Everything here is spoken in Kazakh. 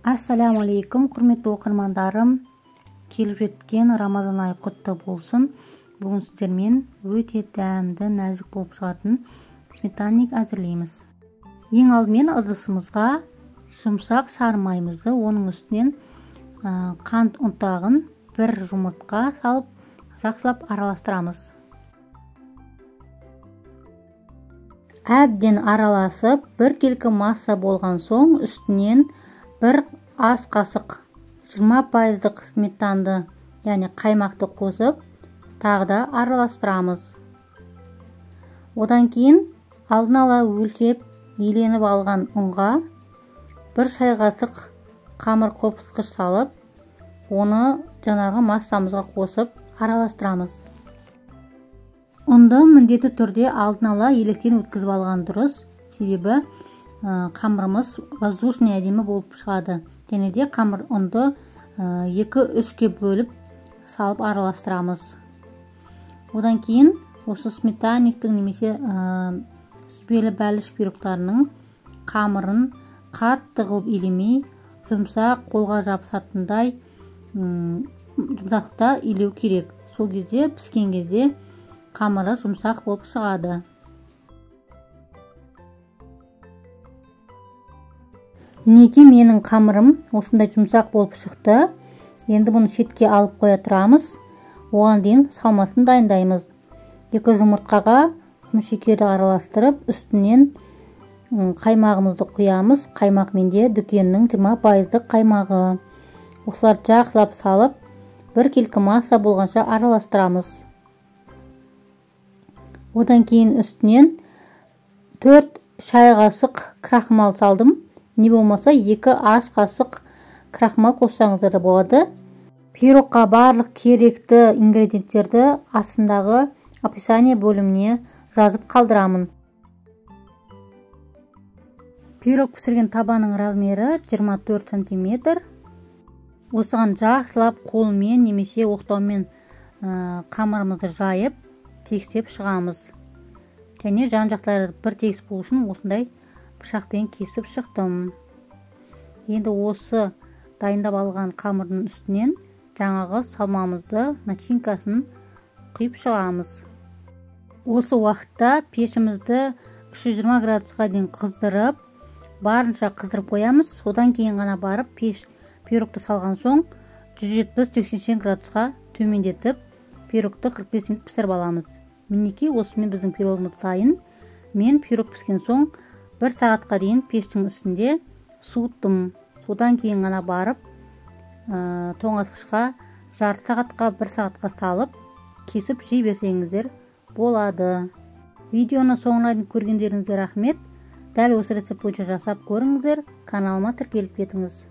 Ассаламу алейкум, құрметті оқырмандарым. Келіп жеткен Рамазан айы құтты болсын. Бүгін сіздермен өте дәмді, нәзік болып шығатын сметанник әзірлейміз. Ең алдымен ыдысымызға жұмсақ сары майымызды, оның үстінен қант ұнтағын бір жұмыртқа салып, жақсылап араластырамыз. Әбден араласып, бір келкі масса болған соң үстінен бір ас қасық 20% сметанды, яғни қаймақты қосып, тағы да араластырамыз. Одан кейін алдын ала өлшеп, еленіп алған ұнға бір шай қасық қамыр қопсытқыш салып, оны жаңағы массамызға қосып араластырамыз. Ұнды міндетті түрде алдын ала електен өткізіп алған дұрыс, себебі қамырымыз воздушный әдемі болып шығады. Және де қамыр ұнды 2-3-ке бөліп салып араластырамыз. Одан кейін осы сметанниктің немесе сүзбелі бәліш пирогтарының қамырын қатты қылып илемей, жұмсақ қолға жабысатындай жұмсақта илеу керек. Сол кезде піскен кезде қамыры жұмсақ болып шығады. Неге менің қамырым осындай жұмсақ болып шықты? Енді бұны шетке алып қоя тұрамыз. Оған дейін салмасын дайындаймыз. 2 жұмыртқаға құмшекері араластырып, үстінен қаймағымызды құямыз. Қаймақ менде дүкеннің 20% қаймағы. Осылар жақсылап салып, бір келкі масса болғанша араластырамыз. Одан кейін үстінен 4 шай қасық крахмал салдым. Не болмаса 2 ас қасық крахмал қоссаңыздар да болады. Пирогқа барлық керекті ингредиенттерді астындағы описание бөліміне жазып қалдырамын. Пирог пісірген табаның размері 24 см. Осыған жақсылап қолмен немесе оқтаумен қамырымызды жайып, текстеп шығамыз. Және жан жақтары бір тегіс болу үшін осындай пышақпен кесіп шықтым. Енді осы дайындап алған қамырдың үстінен жаңағы салмамызды, начинкасын құйып шығамыз. Осы уақытта пешімізді 320 градусқа дейін қыздырып, барынша қыздырып қоямыз. Одан кейін ғана барып пирогты салған соң 170-180 градусқа төмендетіп, пирогты 45 минут пісіріп аламыз. Мінекей осымен біздің пирогымыз дайын. Мен пирог піскен соң 1 сағатқа дейін пештің үстінде суыттым. Содан кейін ғана барып тоңазытқышқа жарты сағатқа 1 сағатқа салып, кесіп жей берсеңіздер болады. Видеоны соңына дейін көргендеріңізге рахмет. Дәл осы рецепт бойынша жасап көріңіздер. Каналыма тіркеліп кетіңіз.